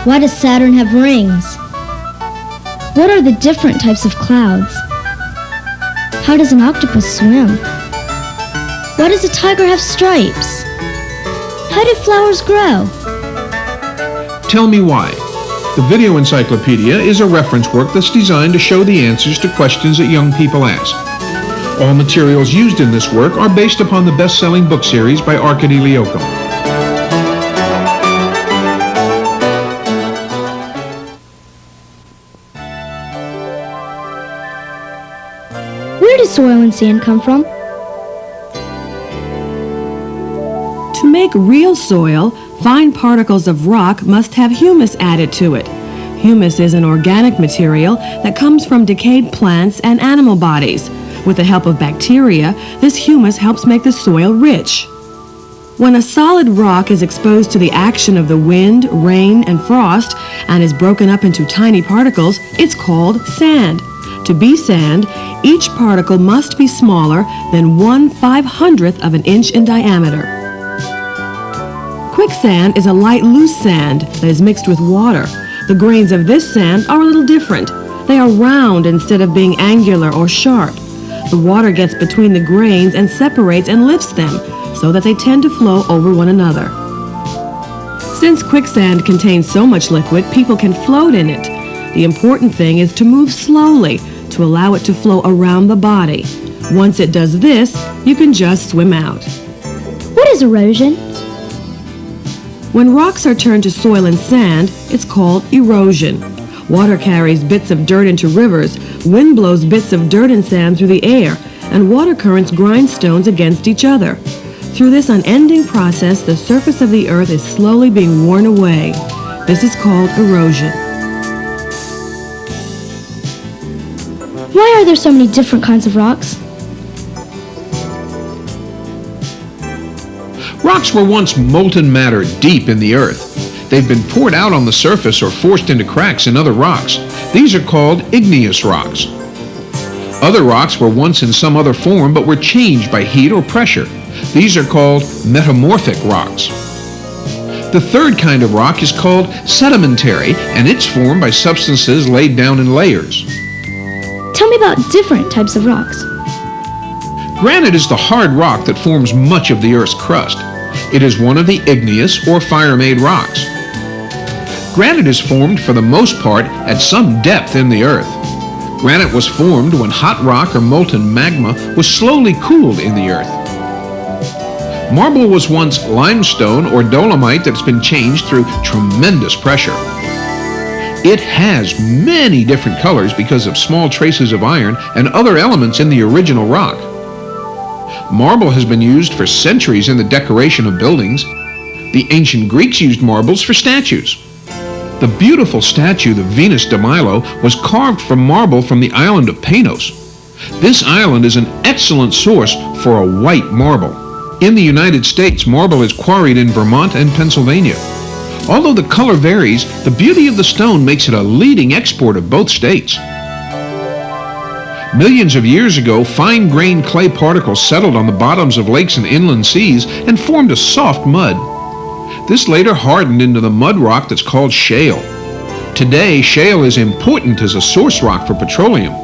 Why does Saturn have rings? What are the different types of clouds? How does an octopus swim? Why does a tiger have stripes? How do flowers grow? Tell me why. The Video Encyclopedia is a reference work that's designed to show the answers to questions that young people ask. All materials used in this work are based upon the best-selling book series by Arkady Liokam. Where do soil and sand come from? To make real soil, fine particles of rock must have humus added to it. Humus is an organic material that comes from decayed plants and animal bodies. With the help of bacteria, this humus helps make the soil rich. When a solid rock is exposed to the action of the wind, rain, and frost and is broken up into tiny particles, it's called sand. To be sand, each particle must be smaller than 1/500th of an inch in diameter. Quicksand is a light, loose sand that is mixed with water. The grains of this sand are a little different. They are round instead of being angular or sharp. The water gets between the grains and separates and lifts them, so that they tend to flow over one another. Since quicksand contains so much liquid, people can float in it. The important thing is to move slowly to allow it to flow around the body. Once it does this, you can just swim out. What is erosion? When rocks are turned to soil and sand, it's called erosion. Water carries bits of dirt into rivers, wind blows bits of dirt and sand through the air, and water currents grind stones against each other. Through this unending process, the surface of the earth is slowly being worn away. This is called erosion. Why are there so many different kinds of rocks? Rocks were once molten matter deep in the earth. They've been poured out on the surface or forced into cracks in other rocks. These are called igneous rocks. Other rocks were once in some other form but were changed by heat or pressure. These are called metamorphic rocks. The third kind of rock is called sedimentary, and it's formed by substances laid down in layers. Tell me about different types of rocks. Granite is the hard rock that forms much of the Earth's crust. It is one of the igneous or fire-made rocks. Granite is formed for the most part at some depth in the Earth. Granite was formed when hot rock or molten magma was slowly cooled in the Earth. Marble was once limestone or dolomite that's been changed through tremendous pressure. It has many different colors because of small traces of iron and other elements in the original rock. Marble has been used for centuries in the decoration of buildings. The ancient Greeks used marbles for statues. The beautiful statue, the Venus de Milo, was carved from marble from the island of Panos. This island is an excellent source for a white marble. In the United States, marble is quarried in Vermont and Pennsylvania. Although the color varies, the beauty of the stone makes it a leading export of both states. Millions of years ago, fine-grained clay particles settled on the bottoms of lakes and inland seas and formed a soft mud. This later hardened into the mud rock that's called shale. Today, shale is important as a source rock for petroleum.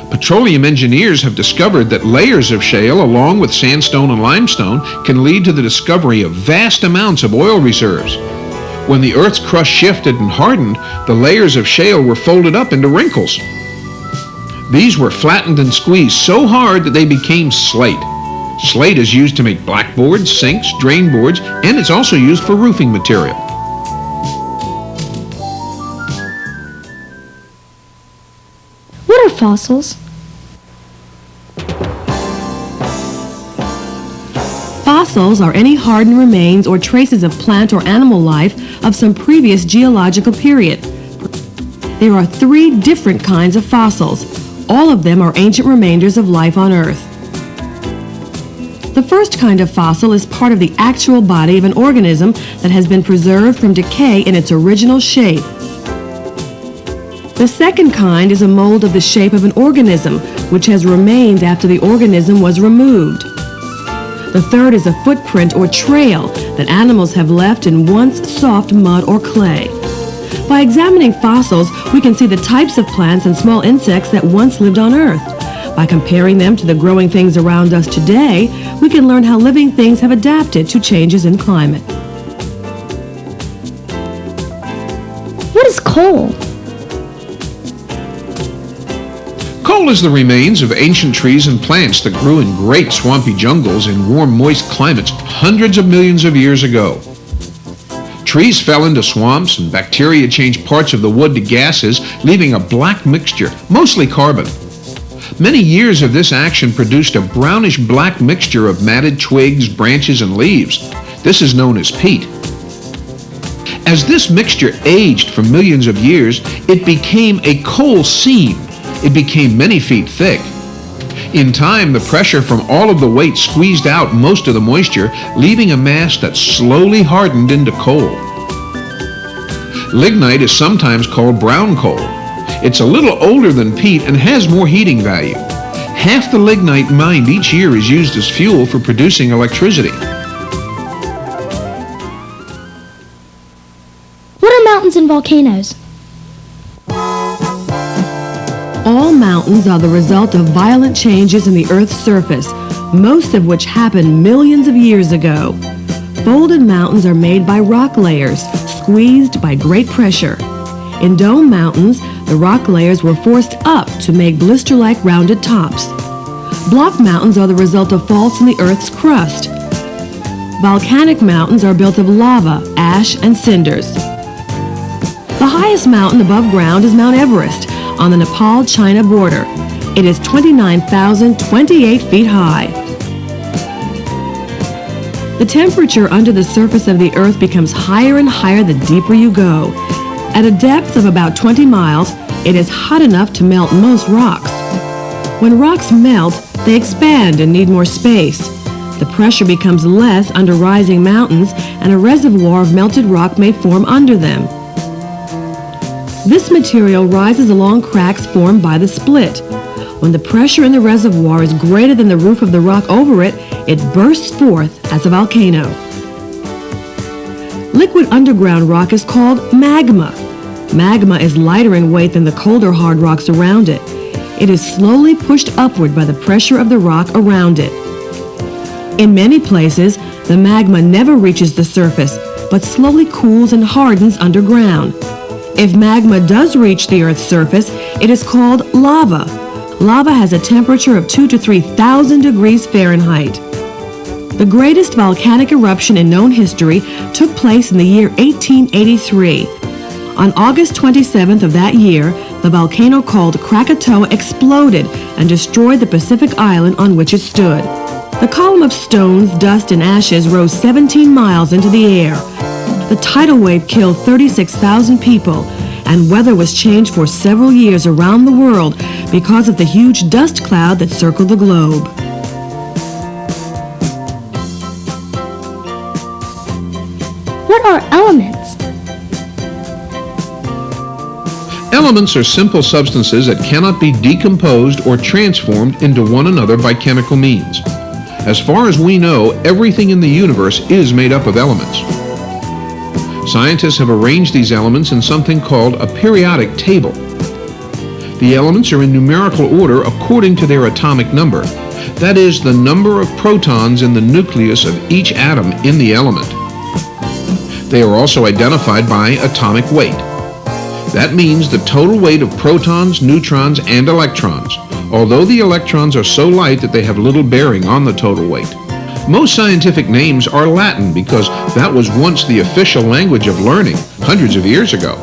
Petroleum engineers have discovered that layers of shale, along with sandstone and limestone, can lead to the discovery of vast amounts of oil reserves. When the Earth's crust shifted and hardened, the layers of shale were folded up into wrinkles. These were flattened and squeezed so hard that they became slate. Slate is used to make blackboards, sinks, drain boards, and it's also used for roofing material. What are fossils? Fossils are any hardened remains or traces of plant or animal life of some previous geological period. There are 3 different kinds of fossils. All of them are ancient remainders of life on Earth. The first kind of fossil is part of the actual body of an organism that has been preserved from decay in its original shape. The second kind is a mold of the shape of an organism, which has remained after the organism was removed. The third is a footprint or trail that animals have left in once soft mud or clay. By examining fossils, we can see the types of plants and small insects that once lived on Earth. By comparing them to the growing things around us today, we can learn how living things have adapted to changes in climate. What is coal? Coal is the remains of ancient trees and plants that grew in great swampy jungles in warm, moist climates hundreds of millions of years ago. Trees fell into swamps and bacteria changed parts of the wood to gases, leaving a black mixture, mostly carbon. Many years of this action produced a brownish-black mixture of matted twigs, branches, and leaves. This is known as peat. As this mixture aged for millions of years, it became a coal seam. It became many feet thick. In time, the pressure from all of the weight squeezed out most of the moisture, leaving a mass that slowly hardened into coal. Lignite is sometimes called brown coal. It's a little older than peat and has more heating value. Half the lignite mined each year is used as fuel for producing electricity. What are mountains and volcanoes? All mountains are the result of violent changes in the Earth's surface, most of which happened millions of years ago. Folded mountains are made by rock layers, squeezed by great pressure. In dome mountains, the rock layers were forced up to make blister-like rounded tops. Block mountains are the result of faults in the Earth's crust. Volcanic mountains are built of lava, ash, and cinders. The highest mountain above ground is Mount Everest, on the Nepal-China border. It is 29,028 feet high. The temperature under the surface of the Earth becomes higher and higher the deeper you go. At a depth of about 20 miles, it is hot enough to melt most rocks. When rocks melt, they expand and need more space. The pressure becomes less under rising mountains, and a reservoir of melted rock may form under them. This material rises along cracks formed by the split. When the pressure in the reservoir is greater than the roof of the rock over it, it bursts forth as a volcano. Liquid underground rock is called magma. Magma is lighter in weight than the colder hard rocks around it. It is slowly pushed upward by the pressure of the rock around it. In many places, the magma never reaches the surface, but slowly cools and hardens underground. If magma does reach the Earth's surface, it is called lava. Lava has a temperature of 2,000 to 3,000 degrees Fahrenheit. The greatest volcanic eruption in known history took place in the year 1883. On August 27th of that year, the volcano called Krakatoa exploded and destroyed the Pacific island on which it stood. The column of stones, dust, and ashes rose 17 miles into the air. The tidal wave killed 36,000 people, and weather was changed for several years around the world because of the huge dust cloud that circled the globe. What are elements? Elements are simple substances that cannot be decomposed or transformed into one another by chemical means. As far as we know, everything in the universe is made up of elements. Scientists have arranged these elements in something called a periodic table. The elements are in numerical order according to their atomic number. That is, the number of protons in the nucleus of each atom in the element. They are also identified by atomic weight. That means the total weight of protons, neutrons, and electrons, although the electrons are so light that they have little bearing on the total weight. Most scientific names are Latin because that was once the official language of learning hundreds of years ago.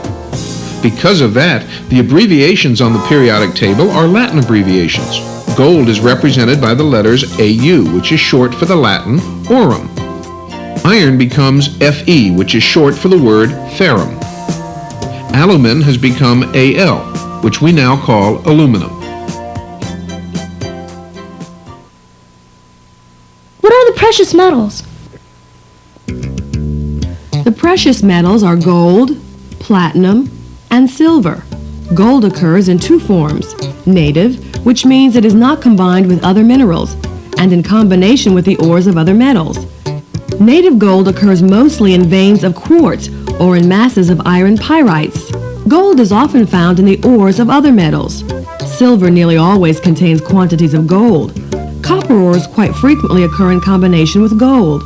Because of that, the abbreviations on the periodic table are Latin abbreviations. Gold is represented by the letters AU, which is short for the Latin aurum. Iron becomes Fe, which is short for the word ferrum. Alumin has become Al, which we now call aluminum. What are the precious metals? The precious metals are gold, platinum, and silver. Gold occurs in two forms: native, which means it is not combined with other minerals, and in combination with the ores of other metals. Native gold occurs mostly in veins of quartz or in masses of iron pyrites. Gold is often found in the ores of other metals. Silver nearly always contains quantities of gold. Copper ores quite frequently occur in combination with gold.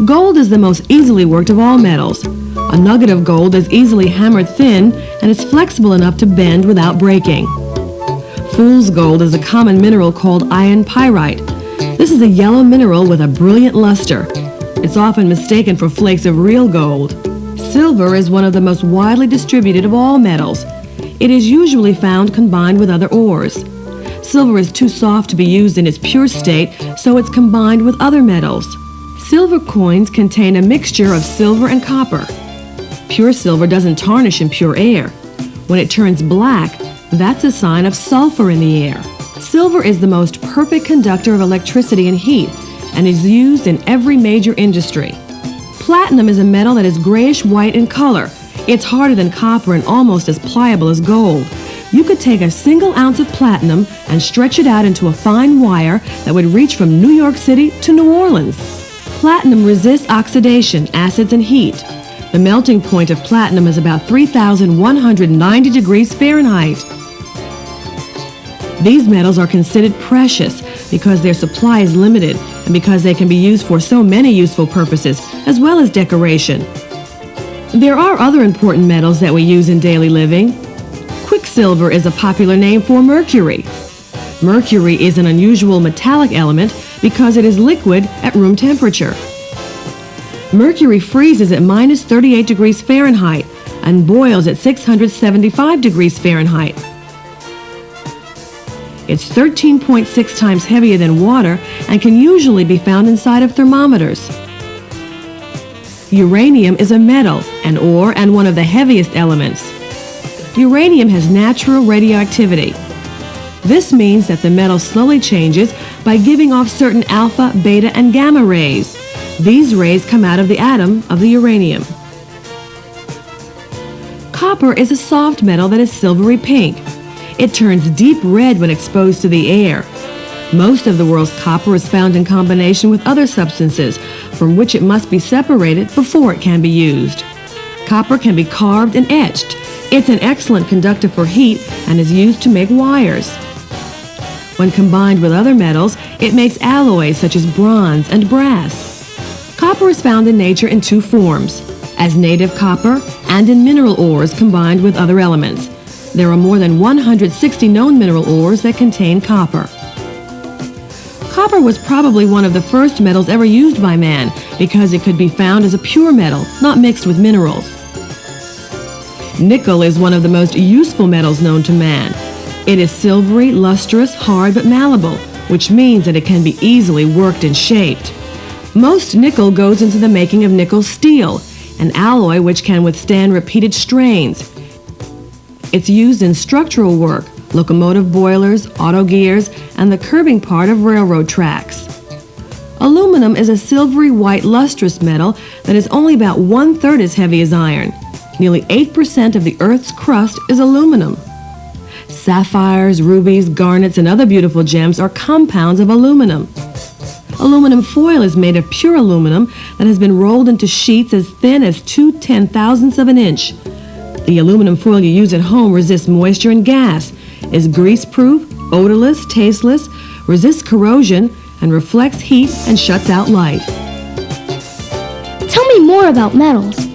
Gold is the most easily worked of all metals. A nugget of gold is easily hammered thin and is flexible enough to bend without breaking. Fool's gold is a common mineral called iron pyrite. This is a yellow mineral with a brilliant luster. It's often mistaken for flakes of real gold. Silver is one of the most widely distributed of all metals. It is usually found combined with other ores. Silver is too soft to be used in its pure state, so it's combined with other metals. Silver coins contain a mixture of silver and copper. Pure silver doesn't tarnish in pure air. When it turns black, that's a sign of sulfur in the air. Silver is the most perfect conductor of electricity and heat and is used in every major industry. Platinum is a metal that is grayish-white in color. It's harder than copper and almost as pliable as gold. You could take a single ounce of platinum and stretch it out into a fine wire that would reach from New York City to New Orleans. Platinum resists oxidation, acids, and heat. The melting point of platinum is about 3,190 degrees Fahrenheit. These metals are considered precious because their supply is limited and because they can be used for so many useful purposes, as well as decoration. There are other important metals that we use in daily living. Quicksilver is a popular name for mercury. Mercury is an unusual metallic element because it is liquid at room temperature. Mercury freezes at minus 38 degrees Fahrenheit and boils at 675 degrees Fahrenheit. It's 13.6 times heavier than water and can usually be found inside of thermometers. Uranium is a metal, an ore, and one of the heaviest elements. Uranium has natural radioactivity. This means that the metal slowly changes by giving off certain alpha, beta, and gamma rays. These rays come out of the atom of the uranium. Copper is a soft metal that is silvery pink. It turns deep red when exposed to the air. Most of the world's copper is found in combination with other substances, from which it must be separated before it can be used. Copper can be carved and etched. It's an excellent conductor for heat and is used to make wires. When combined with other metals, it makes alloys such as bronze and brass. Copper is found in nature in two forms, as native copper and in mineral ores combined with other elements. There are more than 160 known mineral ores that contain copper. Copper was probably one of the first metals ever used by man because it could be found as a pure metal, not mixed with minerals. Nickel is one of the most useful metals known to man. It is silvery, lustrous, hard, but malleable, which means that it can be easily worked and shaped. Most nickel goes into the making of nickel steel, an alloy which can withstand repeated strains. It's used in structural work, locomotive boilers, auto gears, and the curbing part of railroad tracks. Aluminum is a silvery white lustrous metal that is only about 1/3 as heavy as iron. Nearly 8% of the Earth's crust is aluminum. Sapphires, rubies, garnets, and other beautiful gems are compounds of aluminum. Aluminum foil is made of pure aluminum that has been rolled into sheets as thin as 2/10,000ths of an inch. The aluminum foil you use at home resists moisture and gas, is grease-proof, odorless, tasteless, resists corrosion, and reflects heat and shuts out light. Tell me more about metals.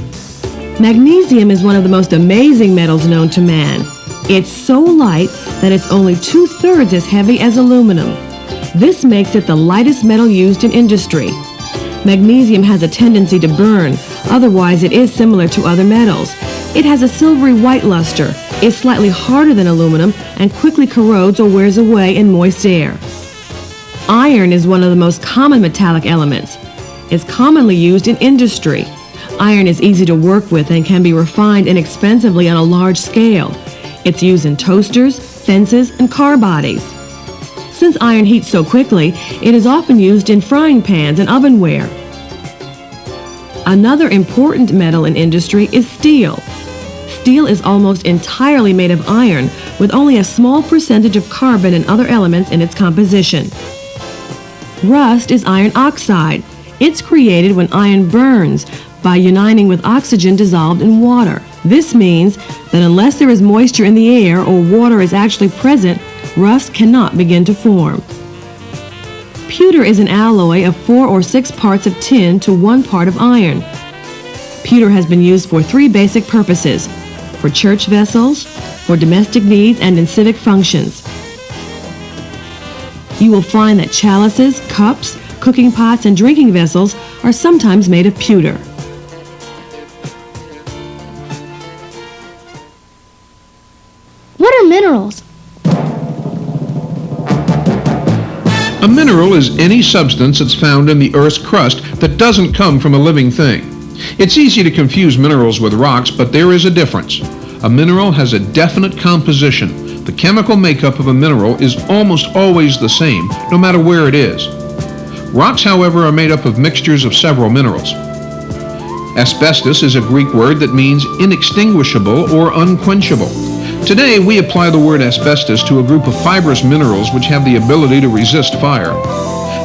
Magnesium is one of the most amazing metals known to man. It's so light that it's only 2/3 as heavy as aluminum. This makes it the lightest metal used in industry. Magnesium has a tendency to burn, otherwise it is similar to other metals. It has a silvery white luster, is slightly harder than aluminum, and quickly corrodes or wears away in moist air. Iron is one of the most common metallic elements. It's commonly used in industry. Iron is easy to work with and can be refined inexpensively on a large scale. It's used in toasters, fences, and car bodies. Since iron heats so quickly, it is often used in frying pans and ovenware. Another important metal in industry is steel. Steel is almost entirely made of iron, with only a small percentage of carbon and other elements in its composition. Rust is iron oxide. It's created when iron burns, by uniting with oxygen dissolved in water. This means that unless there is moisture in the air or water is actually present, rust cannot begin to form. Pewter is an alloy of 4 or 6 parts of tin to 1 part of iron. Pewter has been used for 3 basic purposes: for church vessels, for domestic needs, and in civic functions. You will find that chalices, cups, cooking pots, and drinking vessels are sometimes made of pewter. What are minerals? A mineral is any substance that's found in the Earth's crust that doesn't come from a living thing. It's easy to confuse minerals with rocks, but there is a difference. A mineral has a definite composition. The chemical makeup of a mineral is almost always the same, no matter where it is. Rocks, however, are made up of mixtures of several minerals. Asbestos is a Greek word that means inextinguishable or unquenchable. Today, we apply the word asbestos to a group of fibrous minerals which have the ability to resist fire.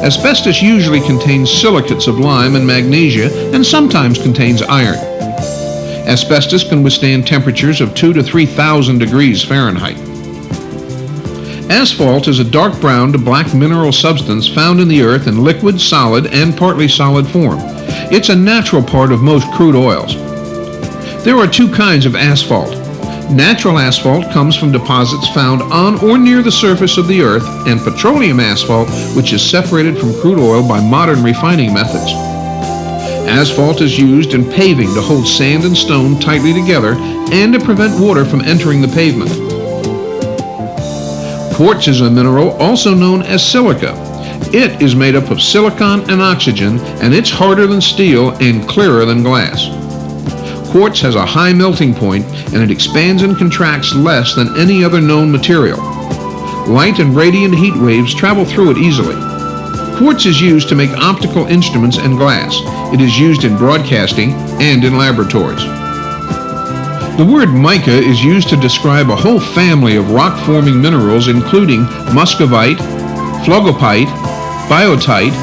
Asbestos usually contains silicates of lime and magnesia, and sometimes contains iron. Asbestos can withstand temperatures of 2,000 to 3,000 degrees Fahrenheit. Asphalt is a dark brown to black mineral substance found in the earth in liquid, solid, and partly solid form. It's a natural part of most crude oils. There are 2 kinds of asphalt. Natural asphalt comes from deposits found on or near the surface of the earth, and petroleum asphalt, which is separated from crude oil by modern refining methods. Asphalt is used in paving to hold sand and stone tightly together and to prevent water from entering the pavement. Quartz is a mineral also known as silica. It is made up of silicon and oxygen, and it's harder than steel and clearer than glass. Quartz has a high melting point, and it expands and contracts less than any other known material. Light and radiant heat waves travel through it easily. Quartz is used to make optical instruments and glass. It is used in broadcasting and in laboratories. The word mica is used to describe a whole family of rock-forming minerals including muscovite, phlogopite, biotite,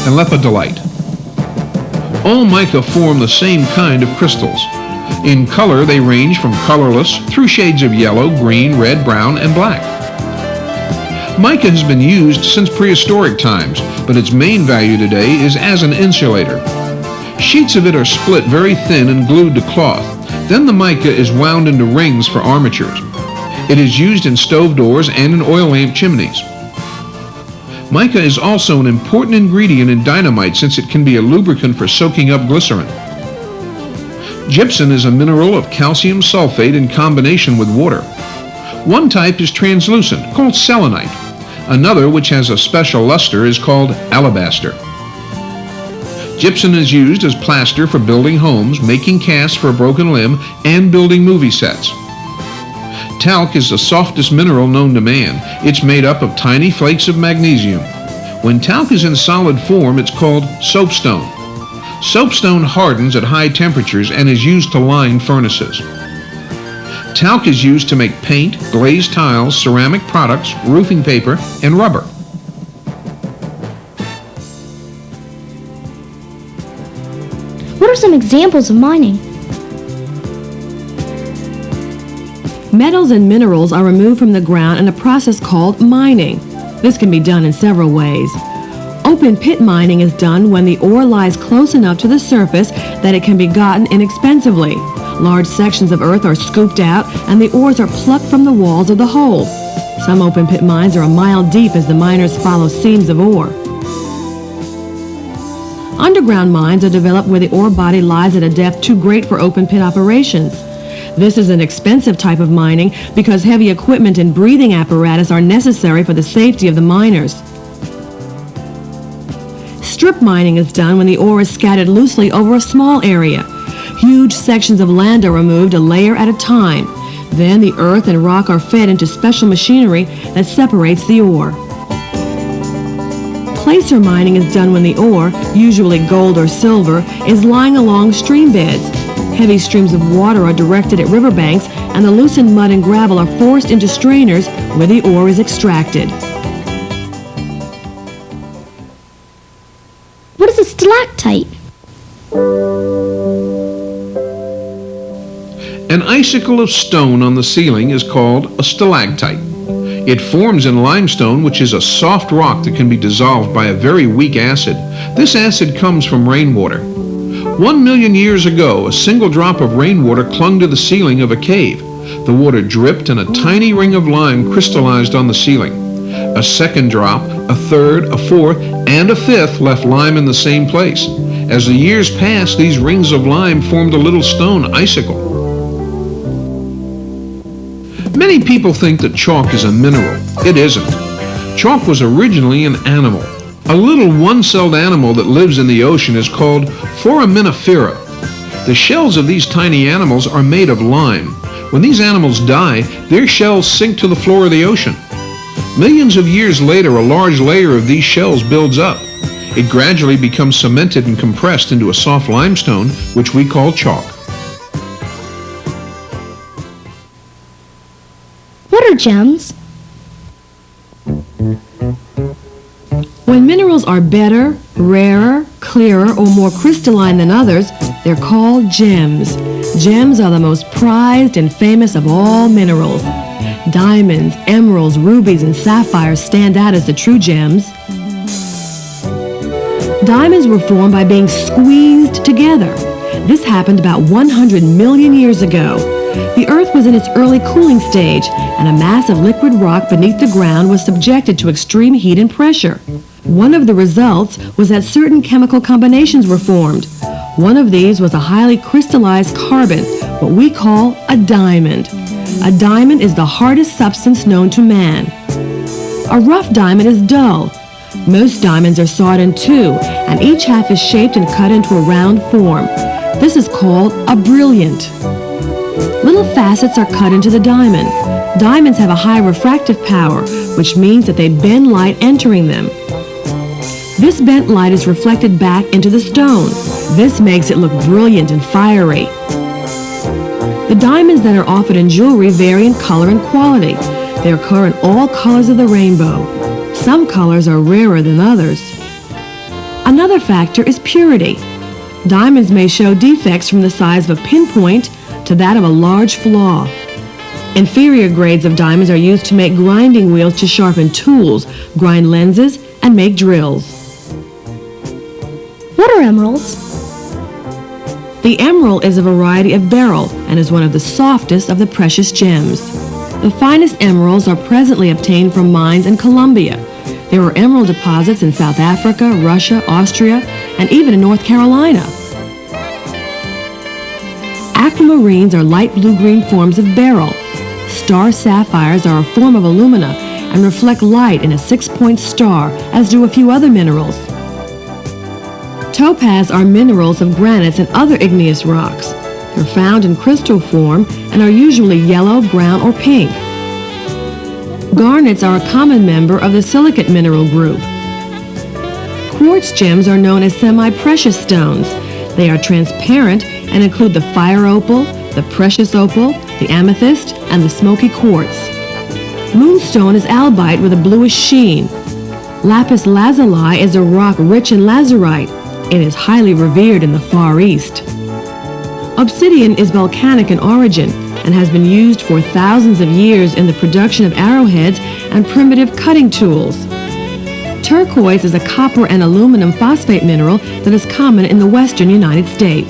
and lepidolite. All mica form the same kind of crystals. In color, they range from colorless through shades of yellow, green, red, brown, and black. Mica has been used since prehistoric times, but its main value today is as an insulator. Sheets of it are split very thin and glued to cloth. Then the mica is wound into rings for armatures. It is used in stove doors and in oil lamp chimneys. Mica is also an important ingredient in dynamite since it can be a lubricant for soaking up glycerin. Gypsum is a mineral of calcium sulfate in combination with water. One type is translucent, called selenite. Another, which has a special luster, is called alabaster. Gypsum is used as plaster for building homes, making casts for a broken limb, and building movie sets. Talc is the softest mineral known to man. It's made up of tiny flakes of magnesium. When talc is in solid form, it's called soapstone. Soapstone hardens at high temperatures and is used to line furnaces. Talc is used to make paint, glazed tiles, ceramic products, roofing paper, and rubber. What are some examples of mining? Metals and minerals are removed from the ground in a process called mining. This can be done in several ways. Open pit mining is done when the ore lies close enough to the surface that it can be gotten inexpensively. Large sections of earth are scooped out and the ores are plucked from the walls of the hole. Some open pit mines are a mile deep as the miners follow seams of ore. Underground mines are developed where the ore body lies at a depth too great for open pit operations. This is an expensive type of mining because heavy equipment and breathing apparatus are necessary for the safety of the miners. Strip mining is done when the ore is scattered loosely over a small area. Huge sections of land are removed a layer at a time. Then the earth and rock are fed into special machinery that separates the ore. Placer mining is done when the ore, usually gold or silver, is lying along stream beds. Heavy streams of water are directed at riverbanks, and the loosened mud and gravel are forced into strainers where the ore is extracted. What is a stalactite? An icicle of stone on the ceiling is called a stalactite. It forms in limestone, which is a soft rock that can be dissolved by a very weak acid. This acid comes from rainwater. 1 million years ago, a single drop of rainwater clung to the ceiling of a cave. The water dripped and a tiny ring of lime crystallized on the ceiling. A second drop, a third, a fourth, and a fifth left lime in the same place. As the years passed, these rings of lime formed a little stone icicle. Many people think that chalk is a mineral. It isn't. Chalk was originally an animal. A little one-celled animal that lives in the ocean is called foraminifera. The shells of these tiny animals are made of lime. When these animals die, their shells sink to the floor of the ocean. Millions of years later, a large layer of these shells builds up. It gradually becomes cemented and compressed into a soft limestone, which we call chalk. What are gems? When minerals are better, rarer, clearer, or more crystalline than others, they're called gems. Gems are the most prized and famous of all minerals. Diamonds, emeralds, rubies, and sapphires stand out as the true gems. Diamonds were formed by being squeezed together. This happened about 100 million years ago. The Earth was in its early cooling stage, and a mass of liquid rock beneath the ground was subjected to extreme heat and pressure. One of the results was that certain chemical combinations were formed. One of these was a highly crystallized carbon, what we call a diamond. A diamond is the hardest substance known to man. A rough diamond is dull. Most diamonds are sawed in two, and each half is shaped and cut into a round form. This is called a brilliant. Little facets are cut into the diamond. Diamonds have a high refractive power, which means that they bend light entering them. This bent light is reflected back into the stone. This makes it look brilliant and fiery. The diamonds that are offered in jewelry vary in color and quality. They occur in all colors of the rainbow. Some colors are rarer than others. Another factor is purity. Diamonds may show defects from the size of a pinpoint to that of a large flaw. Inferior grades of diamonds are used to make grinding wheels to sharpen tools, grind lenses, and make drills. What are emeralds? The emerald is a variety of beryl and is one of the softest of the precious gems. The finest emeralds are presently obtained from mines in Colombia. There are emerald deposits in South Africa, Russia, Austria, and even in North Carolina. Aquamarines are light blue-green forms of beryl. Star sapphires are a form of alumina and reflect light in a 6-point star, as do a few other minerals. Topaz are minerals of granites and other igneous rocks. They're found in crystal form and are usually yellow, brown, or pink. Garnets are a common member of the silicate mineral group. Quartz gems are known as semi-precious stones. They are transparent and include the fire opal, the precious opal, the amethyst, and the smoky quartz. Moonstone is albite with a bluish sheen. Lapis lazuli is a rock rich in lazurite. It is highly revered in the Far East. Obsidian is volcanic in origin and has been used for thousands of years in the production of arrowheads and primitive cutting tools. Turquoise is a copper and aluminum phosphate mineral that is common in the western United States.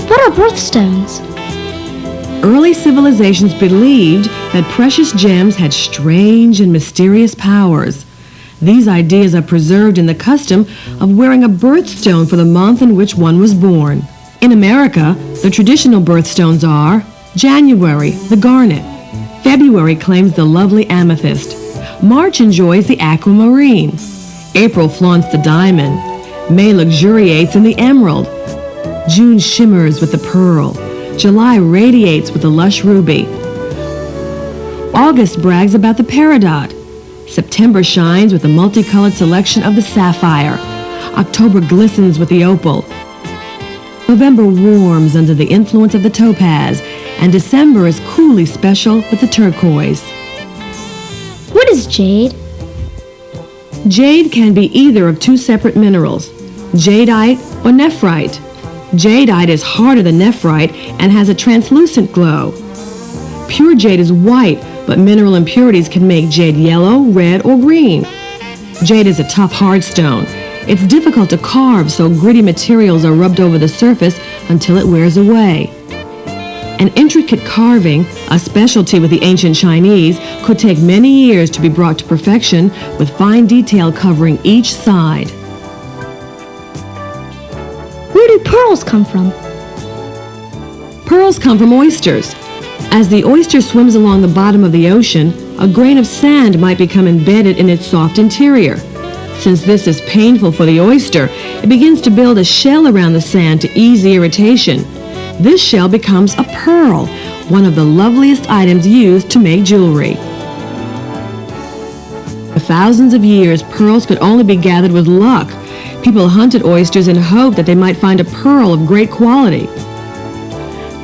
What are birthstones? Early civilizations believed that precious gems had strange and mysterious powers. These ideas are preserved in the custom of wearing a birthstone for the month in which one was born. In America, the traditional birthstones are January, the garnet. February claims the lovely amethyst. March enjoys the aquamarine. April flaunts the diamond. May luxuriates in the emerald. June shimmers with the pearl. July radiates with the lush ruby. August brags about the peridot. September shines with the multicolored selection of the sapphire. October glistens with the opal. November warms under the influence of the topaz, and December is coolly special with the turquoise. What is jade? Jade can be either of two separate minerals, jadeite or nephrite. Jadeite is harder than nephrite and has a translucent glow. Pure jade is white, but mineral impurities can make jade yellow, red, or green. Jade is a tough, hard stone. It's difficult to carve, so gritty materials are rubbed over the surface until it wears away. An intricate carving, a specialty with the ancient Chinese, could take many years to be brought to perfection with fine detail covering each side. Where do pearls come from? Pearls come from oysters. As the oyster swims along the bottom of the ocean, a grain of sand might become embedded in its soft interior. Since this is painful for the oyster, it begins to build a shell around the sand to ease the irritation. This shell becomes a pearl, one of the loveliest items used to make jewelry. For thousands of years, pearls could only be gathered with luck. People hunted oysters in hope that they might find a pearl of great quality.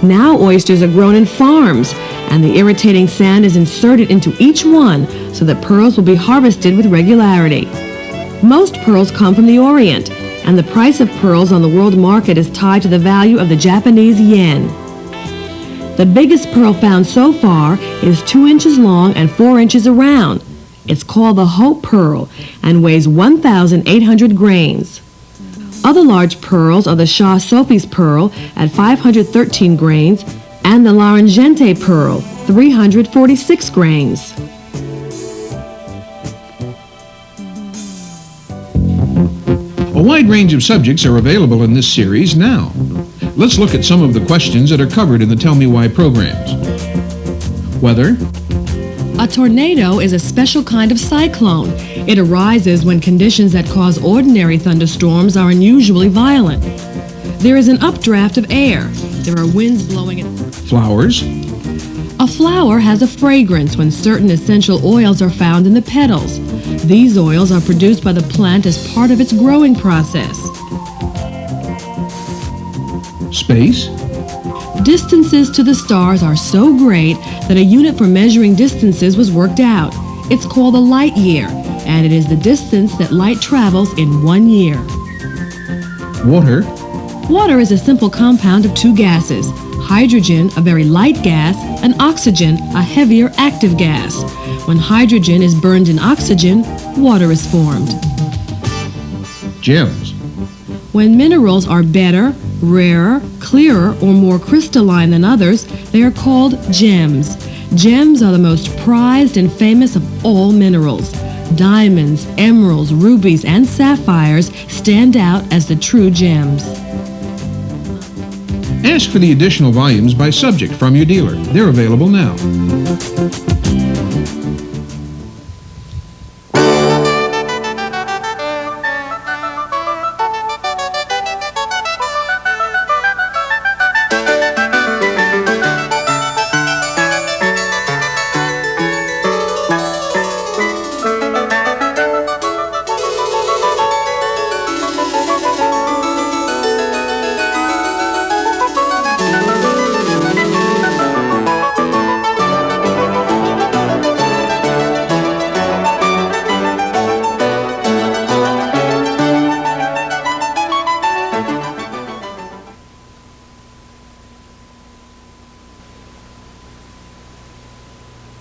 Now oysters are grown in farms, and the irritating sand is inserted into each one so that pearls will be harvested with regularity. Most pearls come from the Orient, and the price of pearls on the world market is tied to the value of the Japanese yen. The biggest pearl found so far is 2 inches long and 4 inches around. It's called the Hope Pearl and weighs 1,800 grains. Other large pearls are the Shah Sophie's pearl at 513 grains and the Larangente pearl, 346 grains. A wide range of subjects are available in this series now. Let's look at some of the questions that are covered in the Tell Me Why programs. Weather. A tornado is a special kind of cyclone. It arises when conditions that cause ordinary thunderstorms are unusually violent. There is an updraft of air. There are winds blowing it. Flowers. A flower has a fragrance when certain essential oils are found in the petals. These oils are produced by the plant as part of its growing process. Space. Distances to the stars are so great that a unit for measuring distances was worked out. It's called a light year, and it is the distance that light travels in 1 year. Water. Water is a simple compound of 2 gases, hydrogen, a very light gas, and oxygen, a heavier active gas. When hydrogen is burned in oxygen, water is formed. Gems. When minerals are better, rarer, clearer, or more crystalline than others, they are called gems. Gems are the most prized and famous of all minerals. Diamonds, emeralds, rubies, and sapphires stand out as the true gems. Ask for the additional volumes by subject from your dealer. They're available now.